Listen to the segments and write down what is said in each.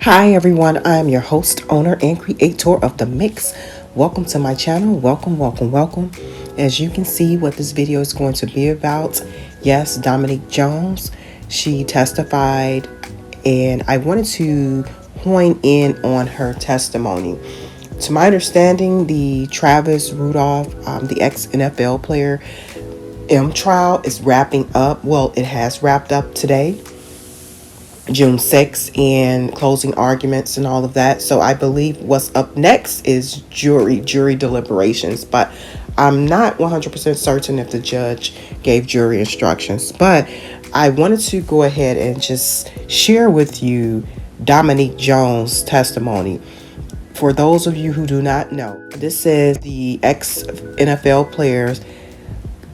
Hi everyone, I'm your host, owner, and creator of The Mix. Welcome to my channel. Welcome. As you can see what this video is going to be about, yes, Dominique Jones, she testified, and I wanted to hone in on her testimony. To my understanding, the Travis Rudolph, the ex-NFL player, trial is wrapping up. Well, it has wrapped up today, June 6th, and closing arguments and all of that. So I believe what's up next is jury deliberations, but I'm not 100% certain if the judge gave jury instructions. But I wanted to go ahead and just share with you Dominique Jones' testimony. For those of you who do not know, this is the ex-NFL player's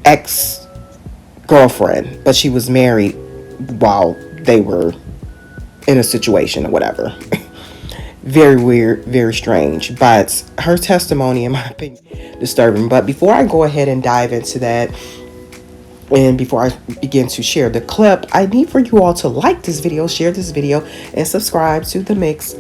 ex-girlfriend, but she was married while they were in a situation or whatever. Very weird, very strange, but her testimony, in my opinion, disturbing. But before I go ahead and dive into that, and before I begin to share the clip, I need for you all to like this video, share this video, and subscribe to The Mix.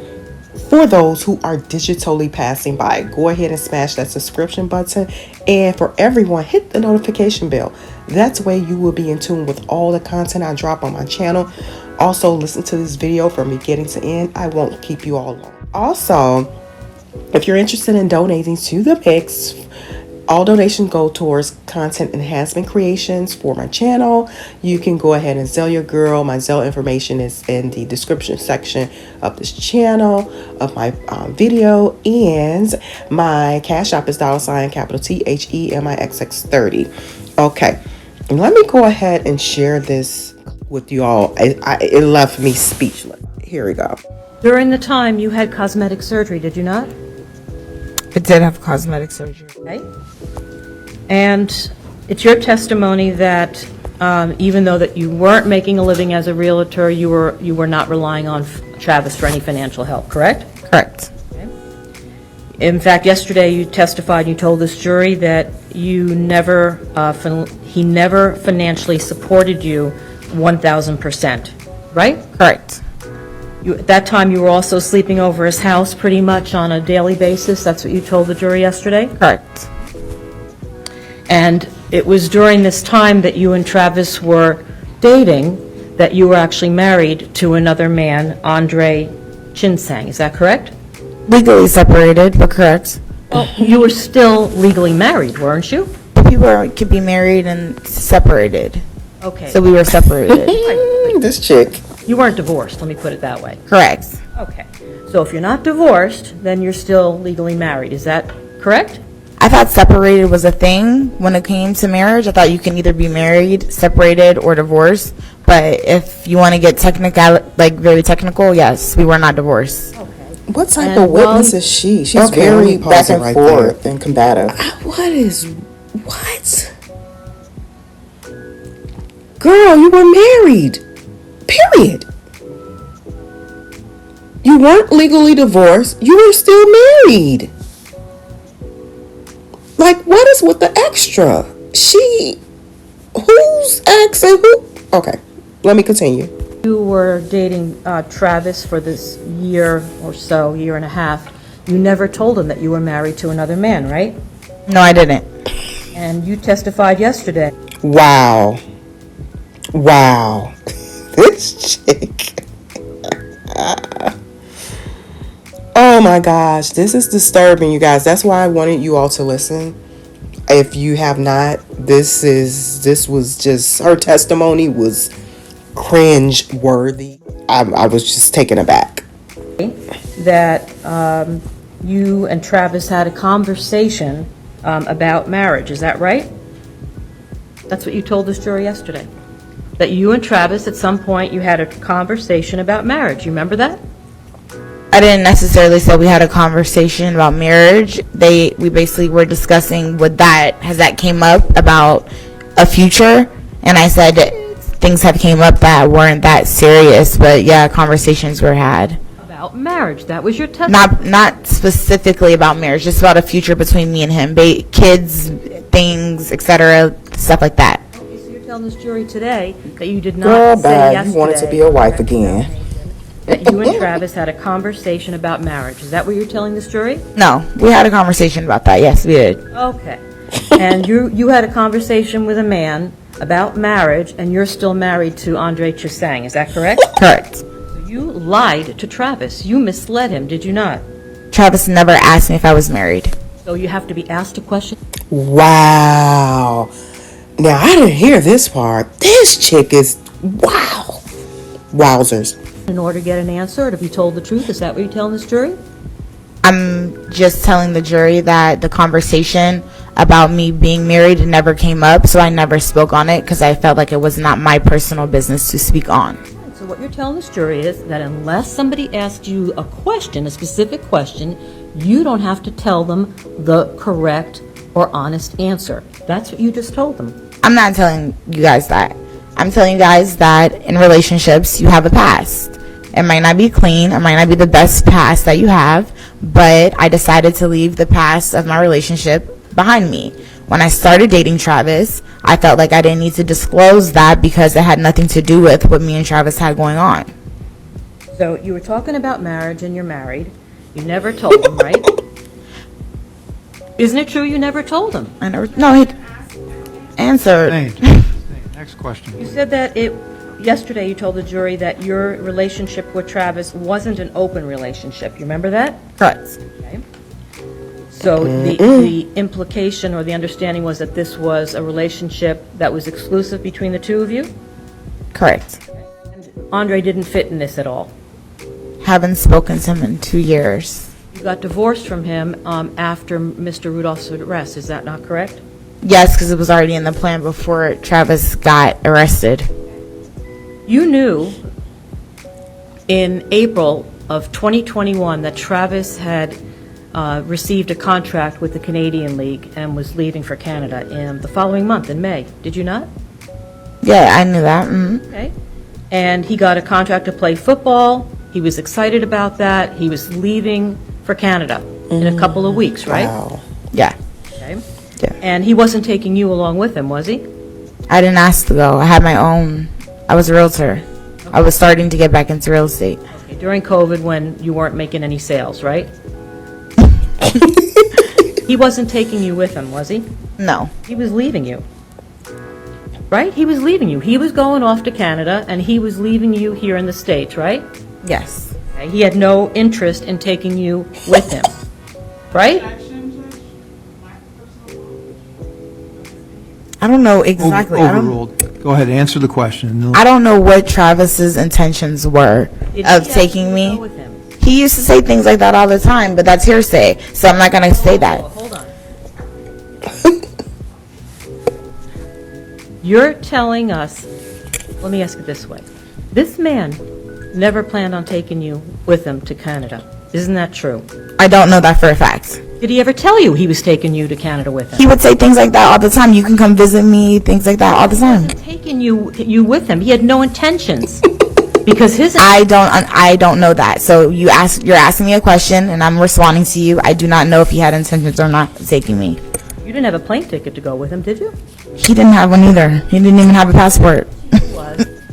For those who are digitally passing by, go ahead and smash that subscription button, and for everyone, hit the notification bell. That's way you will be in tune with all the content I drop on my channel. Also, listen to this video from beginning to end. I won't keep you all long. Also, if you're interested in donating to The Mix, all donations go towards content enhancement creations for my channel. You can go ahead and Zelle your girl. My Zelle information is in the description section of this channel, of my video, and my cashapp is $THEMIXX30. Okay, let me go ahead and share this with you all. It left me speechless. Here we go. During the time you had cosmetic surgery, did you not? I did have cosmetic surgery. Okay. And it's your testimony that even though that you weren't making a living as a realtor, you were not relying on Travis for any financial help, correct? Correct. Okay. In fact, yesterday you testified, you told this jury that you never, he never financially supported you 1,000%, right? Correct. At that time, you were also sleeping over his house pretty much on a daily basis. That's what you told the jury yesterday? Correct. And it was during this time that you and Travis were dating that you were actually married to another man, Andre Chinsang. Is that correct? Legally separated, but correct. Well, you were still legally married, weren't you? People could be married and separated. Okay. So we were separated. This chick. You weren't divorced, let me put it that way. Correct. Okay. So if you're not divorced, then you're still legally married. Is that correct? I thought separated was a thing when it came to marriage. I thought you can either be married, separated, or divorced. But if you want to get technical, like very technical, yes, we were not divorced. Okay. What type of witness is she? She's Okay, very back and right forth there. and combative. What? Girl, you were married. Period. You weren't legally divorced. You were still married. Like, what is with the extra? Who's ex and who? Okay, let me continue. You were dating Travis for this year or so, year and a half. You never told him that you were married to another man, right? No, I didn't. And you testified yesterday. Wow. This chick. Oh my gosh, this is disturbing, you guys. That's why I wanted you all to listen. If you have not, this was just, her testimony was cringe worthy. I was just taken aback. That you and Travis had a conversation about marriage. Is that right? That's what you told this jury yesterday. That you and Travis, at some point, you had a conversation about marriage. You remember that? I didn't necessarily say we had a conversation about marriage. We basically were discussing has that came up about a future, and I said things have came up that weren't that serious, but yeah, conversations were had. About marriage. That was your testimony. Not specifically about marriage, just about a future between me and him, kids, things, etc., stuff like that. Okay, so you're telling this jury today that you did not say yesterday. You wanted to be a wife again. that you and Travis had a conversation about marriage. Is that what you're telling this jury? No, we had a conversation about that. Yes, we did. Okay. And you had a conversation with a man about marriage, and you're still married to Andre Chisang. Is that correct? Correct. You lied to Travis. You misled him, did you not? Travis never asked me if I was married. So you have to be asked a question. Wow. Now, I didn't hear this part. This chick is, wow. Wowzers. In order to get an answer, to be told the truth, is that what you're telling this jury? I'm just telling the jury that the conversation about me being married never came up, so I never spoke on it because I felt like it was not my personal business to speak on. So what you're telling this jury is that unless somebody asks you a question, a specific question, you don't have to tell them the correct or honest answer. That's what you just told them. I'm not telling you guys that. I'm telling you guys that in relationships, you have a past. It might not be clean. It might not be the best past that you have, but I decided to leave the past of my relationship behind me. When I started dating Travis, I felt like I didn't need to disclose that because it had nothing to do with what me and Travis had going on. So you were talking about marriage and you're married. You never told him, right? Isn't it true you never told him? I never, no, he answered. Next question. You said that yesterday you told the jury that your relationship with Travis wasn't an open relationship. You remember that? Correct. Okay. So the implication or the understanding was that this was a relationship that was exclusive between the two of you? Correct. Andre didn't fit in this at all. Haven't spoken to him in 2 years. You got divorced from him after Mr. Rudolph's arrest. Is that not correct? Yes, because it was already in the plan before Travis got arrested. You knew in April of 2021 that Travis had received a contract with the Canadian League and was leaving for Canada in the following month, in May. Did you not? Yeah, I knew that. Okay. And he got a contract to play football. He was excited about that. He was leaving for Canada in a couple of weeks, right? Wow. Yeah. Okay. Yeah. And he wasn't taking you along with him, was he? I didn't ask to go. I had my own. I was a realtor. I was starting to get back into real estate. Okay. During COVID when you weren't making any sales, right? He wasn't taking you with him, was he? No. He was leaving you. Right? He was leaving you. He was going off to Canada, and he was leaving you here in the States, right? Yes. Okay. He had no interest in taking you with him. Right? I don't know exactly. Overruled. Go ahead, answer the question. I don't know what Travis's intentions were Did of he taking actually go me. with him? He used to say things like that all the time, but that's hearsay, so I'm not going to say that. Hold on. You're telling us, let me ask it this way. This man never planned on taking you with him to Canada. Isn't that true? I don't know that for a fact. Did he ever tell you he was taking you to Canada with him? He would say things like that all the time. You can come visit me, things like that all the time. Taking you with him. He had no intentions. Because his I don't know that. So you're asking me a question and I'm responding to you. I do not know if he had intentions or not of taking me. You didn't have a plane ticket to go with him, did you? He didn't have one either. He didn't even have a passport.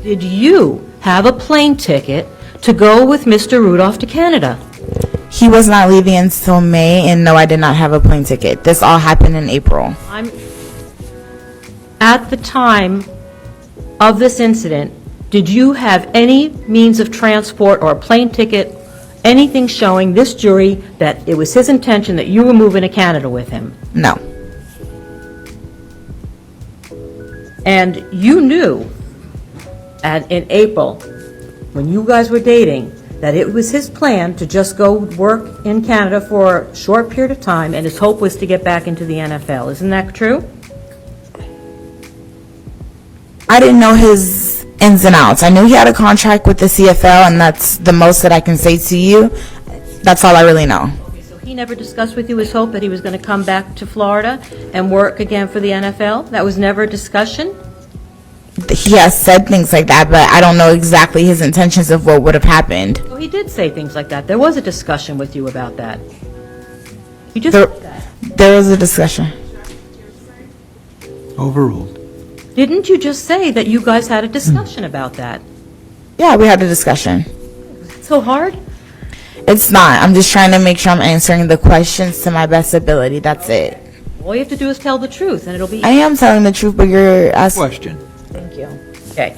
Did you have a plane ticket to go with Mr. Rudolph to Canada? He was not leaving until May, and no, I did not have a plane ticket. This all happened in April. At the time of this incident, did you have any means of transport or a plane ticket, anything showing this jury that it was his intention that you were moving to Canada with him? No. And you knew in April, when you guys were dating, that it was his plan to just go work in Canada for a short period of time, and his hope was to get back into the NFL. Isn't that true? I didn't know his ins and outs. I knew he had a contract with the CFL, and that's the most that I can say to you. That's all I really know. Okay, so he never discussed with you his hope that he was going to come back to Florida and work again for the NFL? That was never a discussion? He has said things like that, but I don't know exactly his intentions of what would have happened. Well, he did say things like that. There was a discussion with you about that. You just There, said that. there was a discussion. Overruled. Didn't you just say that you guys had a discussion about that? Yeah, we had a discussion. So hard? It's not. I'm just trying to make sure I'm answering the questions to my best ability. That's it. All you have to do is tell the truth, and it'll be. I am telling the truth, but you're asking. Question. Thank you. Okay.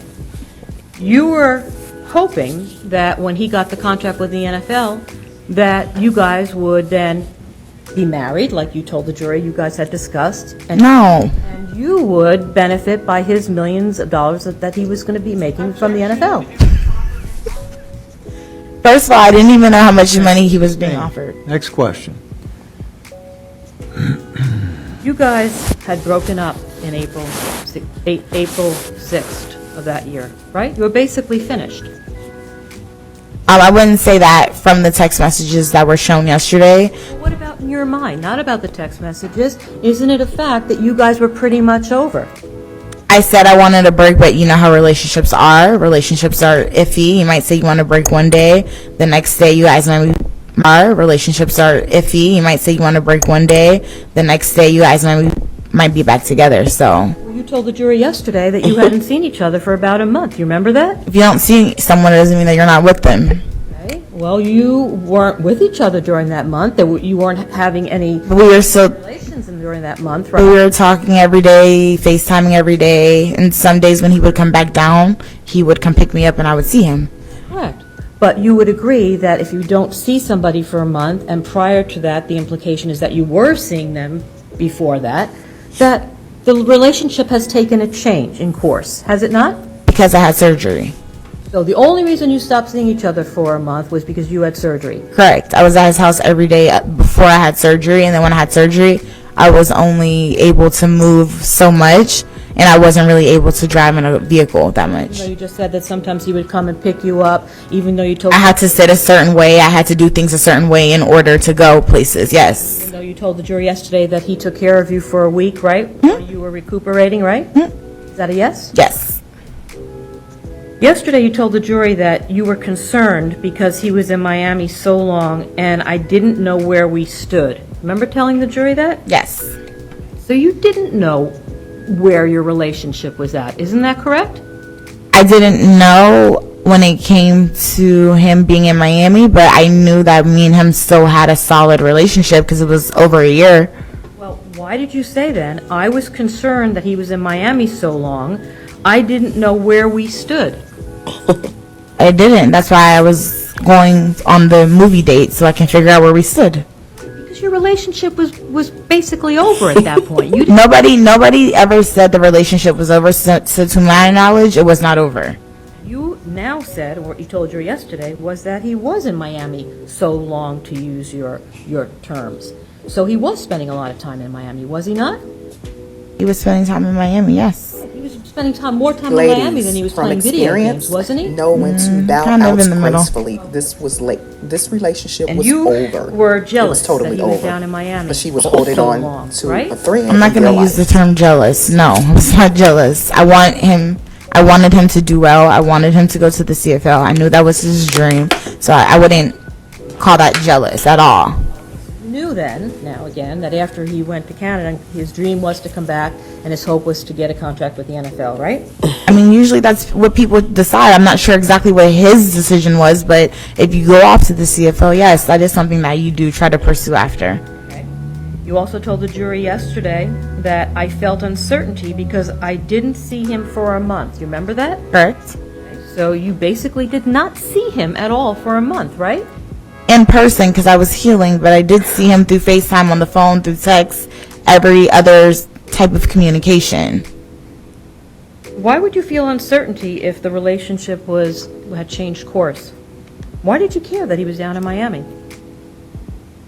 You were hoping that when he got the contract with the NFL, that you guys would then be married, like you told the jury you guys had discussed, and No. you would benefit by his millions of dollars that he was going to be making from the NFL. First of all, I didn't even know how much money he was being offered. Next question. You guys had broken up in April 6th of that year, right? You were basically finished. I wouldn't say that from the text messages that were shown yesterday. Well, what about in your mind? Not about the text messages. Isn't it a fact that you guys were pretty much over? I said I wanted a break, but you know how relationships are. Relationships are iffy. You might say you want a break one day. The next day, you guys might be... Relationships are iffy. You might say you want a break one day. The next day, you guys might be back together. So Well, you told the jury yesterday that you hadn't seen each other for about a month. You remember that? if you don't see someone, it doesn't mean that you're not with them. Okay. Well, you weren't with each other during that month. You weren't having any But we were still... relations during that month, We right? were talking every day, FaceTiming every day, and some days when he would come back down, he would come pick me up and I would see him. Correct. But you would agree that if you don't see somebody for a month, and prior to that, the implication is that you were seeing them before that the relationship has taken a change in course, has it not? Because I had surgery. So the only reason you stopped seeing each other for a month was because you had surgery. Correct. I was at his house every day before I had surgery, and then when I had surgery, I was only able to move so much, and I wasn't really able to drive in a vehicle that much. You just said that sometimes he would come and pick you up, even though you told I had to sit a certain way. I had to do things a certain way in order to go places. Yes. even though you told the jury yesterday that he took care of you for a week, right? While you were recuperating, right? Is that a yes? Yes. Yesterday you told the jury that you were concerned because he was in Miami so long and I didn't know where we stood. Remember telling the jury that? Yes. So you didn't know where your relationship was at, isn't that correct? I didn't know when it came to him being in Miami, but I knew that me and him still had a solid relationship because it was over a year. Well, why did you say then, I was concerned that he was in Miami so long, I didn't know where we stood? I didn't. That's why I was going on the movie date so I can figure out where we stood. Because your relationship was basically over at that point. You didn't. Nobody ever said the relationship was over. So to my knowledge, it was not over. You now said, or what you told her yesterday, was that he was in Miami so long, to use your terms. So he was spending a lot of time in Miami, was he not? He was spending time in Miami, yes. He was spending more time in Miami than he was from playing video experience, games, wasn't he? know when to bow kind of out in the middle. gracefully. This was late. This relationship And was you over. were jealous It was totally that he was over. down in Miami But she was for holding so on long, to right? a thread. I'm not going to use the term jealous. No, I was not jealous. I wanted him to do well. I wanted him to go to the CFL. I knew that was his dream. So I wouldn't call that jealous at all. Knew then, now again, that after he went to Canada, his dream was to come back and his hope was to get a contract with the NFL, right? I mean, usually that's what people decide. I'm not sure exactly what his decision was, but if you go off to the CFL, yes, that is something that you do try to pursue after. Okay. You also told the jury yesterday that I felt uncertainty because I didn't see him for a month. You remember that? Correct? So you basically did not see him at all for a month, right? In person, because I was healing, but I did see him through FaceTime, on the phone, through text, every other type of communication. Why would you feel uncertainty if the relationship had changed course? Why did you care that he was down in Miami?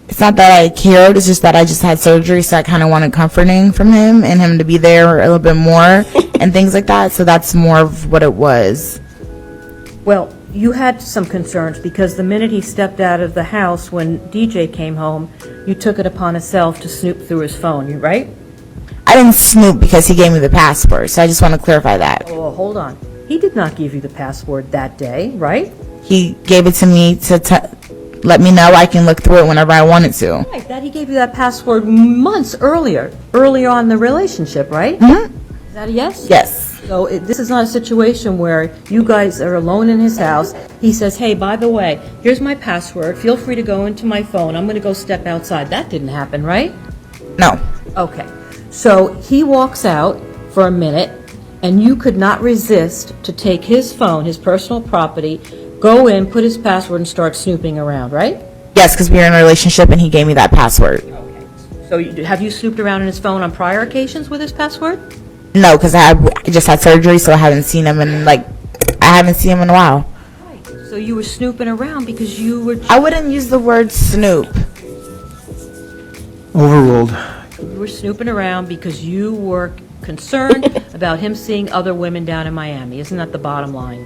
It's not that I cared, it's just that I just had surgery, so I kind of wanted comforting from him and him to be there a little bit more and things like that, so that's more of what it was. Well, you had some concerns because the minute he stepped out of the house when DJ came home, you took it upon yourself to snoop through his phone, right? I didn't snoop because he gave me the password, so I just want to clarify that. Oh, hold on. He did not give you the password that day, right? He gave it to me to let me know I can look through it whenever I wanted to. Right, that he gave you that password months earlier on in the relationship, right? Mm-hmm. Is that a yes? Yes. So this is not a situation where you guys are alone in his house. He says, hey, by the way, here's my password. Feel free to go into my phone. I'm going to go step outside. That didn't happen, right? No. Okay. So he walks out for a minute, and you could not resist to take his phone, his personal property, go in, put his password, and start snooping around, right? Yes, because we were in a relationship and he gave me that password. So have you snooped around in his phone on prior occasions with his password? No, because I just had surgery, so I haven't seen him in I haven't seen him in a while. Right. So you were snooping around because you were... I wouldn't use the word snoop. Overruled. You were snooping around because you were concerned about him seeing other women down in Miami. Isn't that the bottom line?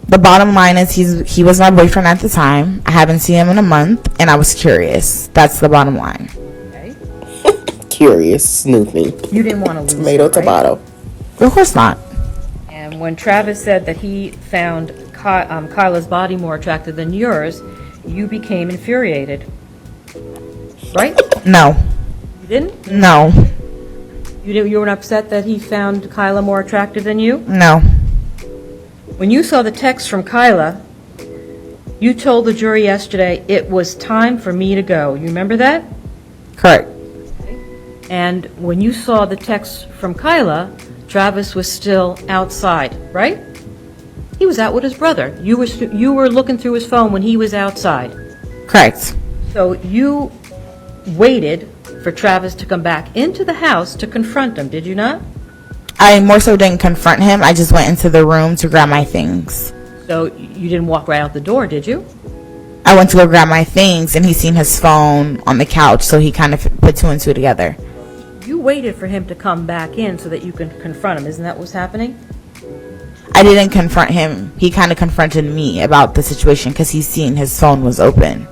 The bottom line is he was my boyfriend at the time. I haven't seen him in a month, and I was curious. That's the bottom line. Okay. Curious, snooping. You didn't want to lose Tomato, it, right? tomato. Of course not. And when Travis said that he found Kyla's body more attractive than yours, you became infuriated. Right? No. You didn't? No. You weren't upset that he found Kyla more attractive than you? No. When you saw the text from Kyla, you told the jury yesterday it was time for me to go. You remember that? Correct. And when you saw the text from Kyla, Travis was still outside, right? He was out with his brother. You were looking through his phone when he was outside. Correct. So you waited for Travis to come back into the house to confront him, did you not? I more so didn't confront him. I just went into the room to grab my things. So you didn't walk right out the door, did you? I went to go grab my things, and he seen his phone on the couch, so he kind of put two and two together. You waited for him to come back in so that you can confront him. Isn't that what's happening? I didn't confront him. He kind of confronted me about the situation because he seen his phone was open.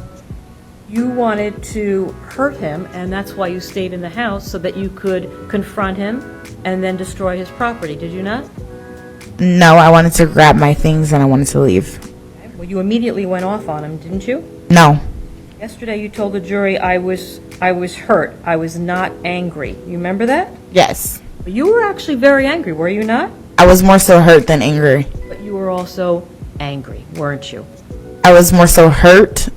You wanted to hurt him, and that's why you stayed in the house, so that you could confront him and then destroy his property, did you not? No, I wanted to grab my things and I wanted to leave. Well, you immediately went off on him, didn't you? No. Yesterday you told the jury I was hurt. I was not angry. You remember that? Yes. But you were actually very angry, were you not? I was more so hurt than angry. But you were also angry, weren't you? I was more so hurt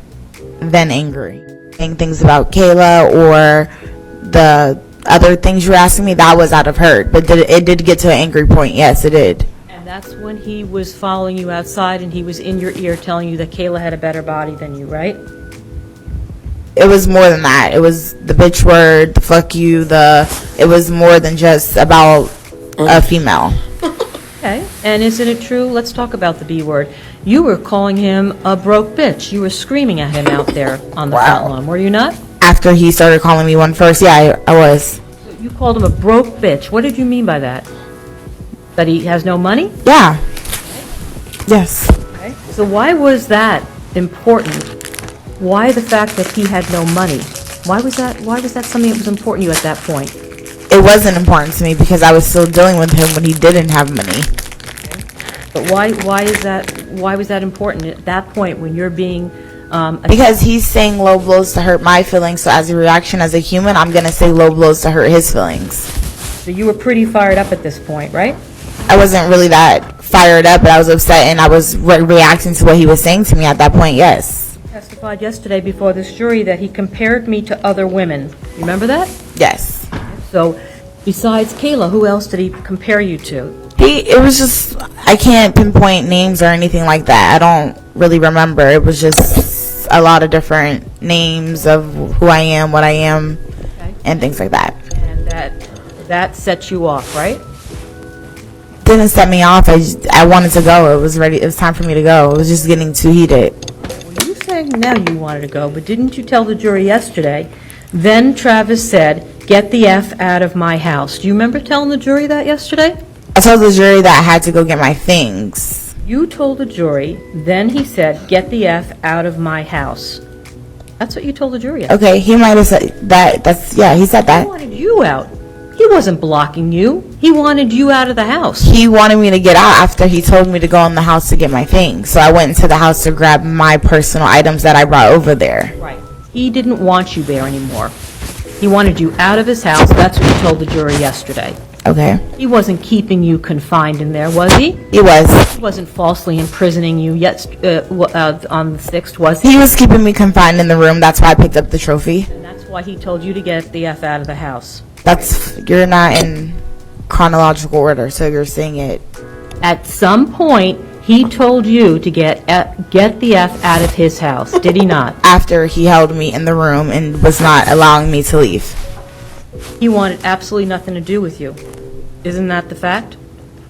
than angry. Saying things about Kayla or the other things you were asking me, that was out of hurt. But it did get to an angry point. Yes, it did. And that's when he was following you outside and he was in your ear telling you that Kayla had a better body than you, right? It was more than that. It was the bitch word, the fuck you, it was more than just about a female. Okay. And isn't it true? Let's talk about the B word. You were calling him a broke bitch. You were screaming at him out there on the front lawn, were you not? After he started calling me one first, yeah, I was. You called him a broke bitch. What did you mean by that? That he has no money? Yeah. Yes. Okay. So why was that important? Why the fact that he had no money? Why was that something that was important to you at that point? It wasn't important to me because I was still dealing with him when he didn't have money. But why was that important at that point when you're being Because he's saying low blows to hurt my feelings, so as a reaction as a human, I'm going to say low blows to hurt his feelings. So you were pretty fired up at this point, right? I wasn't really that fired up, but I was upset and I was reacting to what he was saying to me at that point, yes. You testified yesterday before this jury that he compared me to other women. You remember that? Yes. So besides Kayla, who else did he compare you to? It was just, I can't pinpoint names or anything like that. I don't really remember. It was just a lot of different names of who I am, what I am, Okay. and things like that. And that set you off, right? Didn't set me off. I wanted to go. It was ready. It was time for me to go. It was just getting too heated. Well, you saying now you wanted to go, but didn't you tell the jury yesterday? Then Travis said, "Get the F out of my house." Do you remember telling the jury that yesterday? I told the jury that I had to go get my things. You told the jury, then he said, "Get the F out of my house." That's what you told the jury yesterday. Okay, he might have said that. He said He that. wanted you out. He wasn't blocking you. He wanted you out of the house. He wanted me to get out after he told me to go in the house to get my things. So I went into the house to grab my personal items that I brought over there. Right. He didn't want you there anymore. He wanted you out of his house. That's what you told the jury yesterday. Okay. He wasn't keeping you confined in there, was he? He was. He wasn't falsely imprisoning you yet on the 6th, was he? He was keeping me confined in the room. That's why I picked up the trophy. And that's why he told you to get the F out of the house. You're not in chronological order, so you're saying it. At some point, he told you to get the F out of his house, did he not? After he held me in the room and was not allowing me to leave. He wanted absolutely nothing to do with you. Isn't that the fact?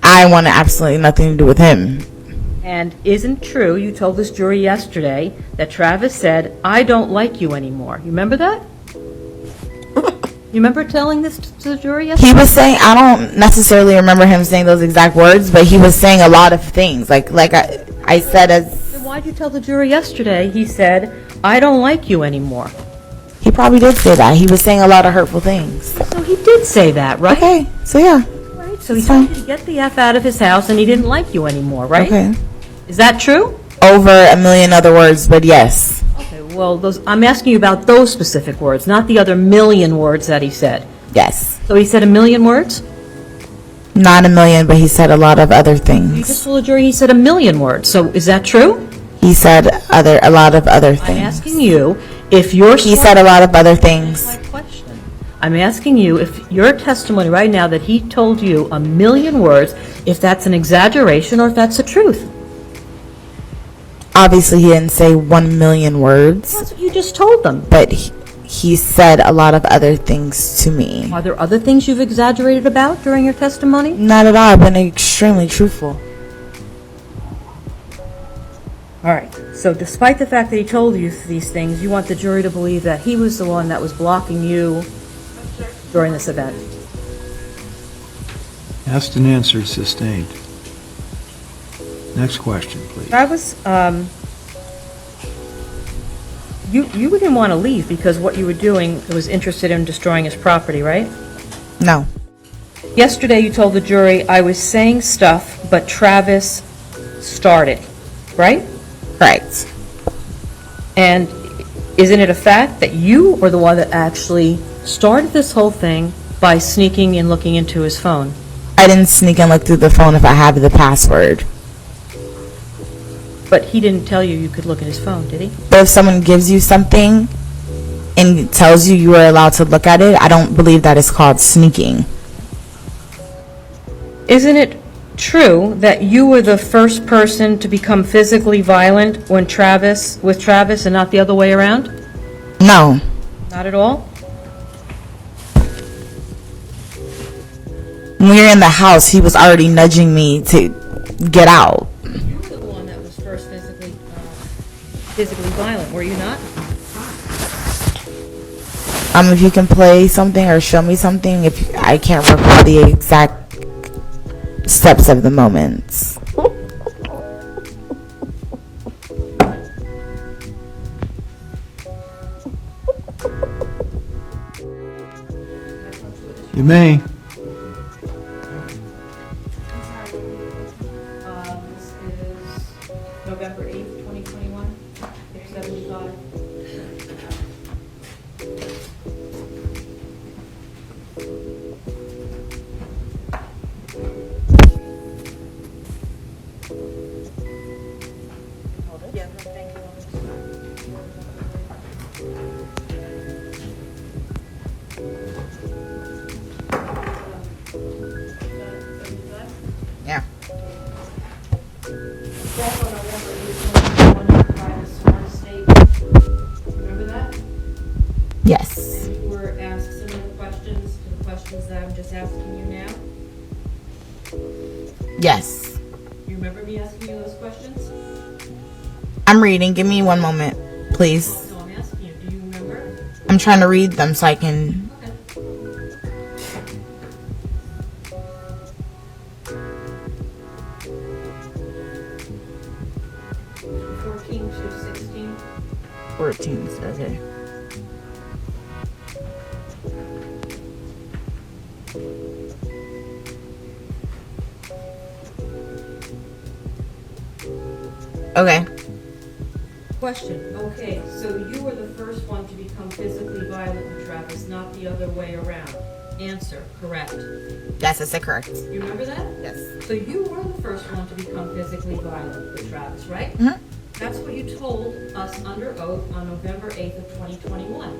I wanted absolutely nothing to do with him. And isn't true, you told this jury yesterday, that Travis said, I don't like you anymore. You remember that? You remember telling this to the jury yesterday? He was saying, I don't necessarily remember him saying those exact words, but he was saying a lot of things. Like I said, Then why'd you tell the jury yesterday, he said, I don't like you anymore? he probably did say that. He was saying a lot of hurtful things. So he did say that, right? Okay, so yeah. Right, so he It's fine. told you to get the F out of his house and he didn't like you anymore, right? Okay. Is that true? Over a million other words, but yes. Okay, well, I'm asking you about those specific words, not the other million words that he said. Yes. So he said a million words? Not a million, but he said a lot of other You just things. told the jury he said a million words, so is that true? He said a lot of other I'm things. asking you if your He said a lot of other things. my question. I'm asking you if your testimony right now that he told you a million words, if that's an exaggeration or if that's the truth. Obviously, he didn't say 1 million words, That's what you just told them. but he said a lot of other things to me. Are there other things you've exaggerated about during your testimony? Not at all. I've been extremely truthful. All right. So despite the fact that he told you these things, you want the jury to believe that he was the one that was blocking you during this event. Asked and answered, sustained. Next question, please. Travis, you didn't want to leave because what you were doing was interested in destroying his property, right? No. Yesterday you told the jury, I was saying stuff, but Travis started, right? Correct. And isn't it a fact that you were the one that actually started this whole thing by sneaking and looking into his phone? I didn't sneak and look through the phone if I have the password. But he didn't tell you could look at his phone, did he? But if someone gives you something and tells you you are allowed to look at it, I don't believe that is called sneaking. Isn't it true that you were the first person to become physically violent with Travis and not the other way around? No. Not at all? When we were in the house, he was already nudging me to get out. You were the one that was first physically violent, were you not? If you can play something or show me something, if I can't recall the exact steps of the moments. You may. This is November 8th, 2021, 6:75. Yeah, thank Yeah. Back on November 8th, 2021, in private sworn statement. Remember that? Yes. And you were asked similar questions to the questions that I'm just asking you now? Yes. You remember me asking you those questions? I'm reading. Give me one moment, please. So I'm asking you, do you remember? I'm trying to read them so I can... Okay. 14 to 16. 14, okay. Okay. Question. Okay, so you were the first one to become physically violent with Travis, not the other way around. Answer, correct. Yes, I said correct. You remember that? Yes. So you were the first one to become physically violent with Travis, right? Mhm. That's what you told us under oath on November 8th of 2021.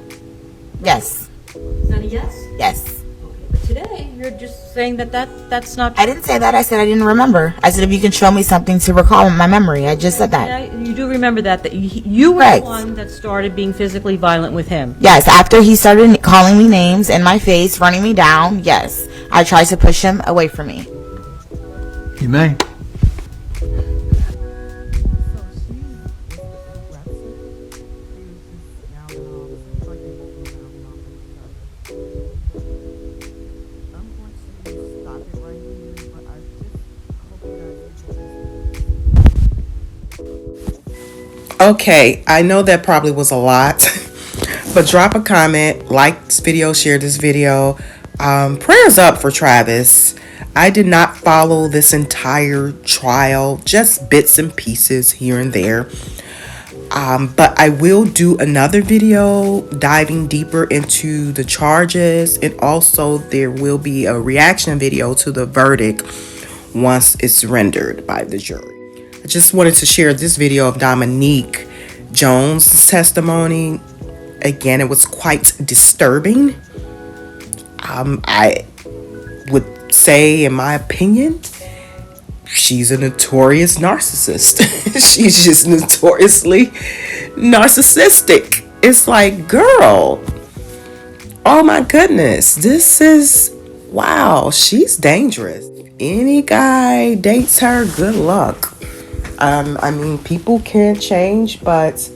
Yes. Is that a yes? Yes. Okay, but today you're just saying that's not I didn't say that. I said I didn't remember. I said if you can show me something to recall in my memory. I just said that. Yeah, you do remember that you were Correct. the one that started being physically violent with him. Yes, after he started calling me names in my face, running me down, yes. I tried to push him away from me. You may. Okay, I know that probably was a lot, but drop a comment, like this video, share this video. Prayers up for Travis. I did not follow this entire trial, just bits and pieces here and there. But I will do another video diving deeper into the charges, and also there will be a reaction video to the verdict once it's rendered by the jury. I just wanted to share this video of Dominique Jones' testimony. Again, it was quite disturbing. I would say, in my opinion, she's a notorious narcissist. She's just notoriously narcissistic. It's like, girl, oh my goodness, this is, wow, she's dangerous. Any guy dates her, good luck. I mean, people can change, but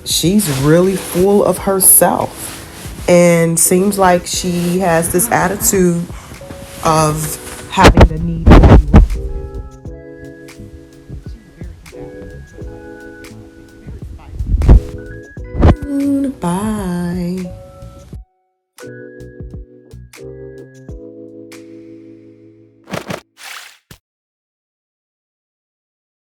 she's really full of herself, and seems like she has this attitude of having the need to be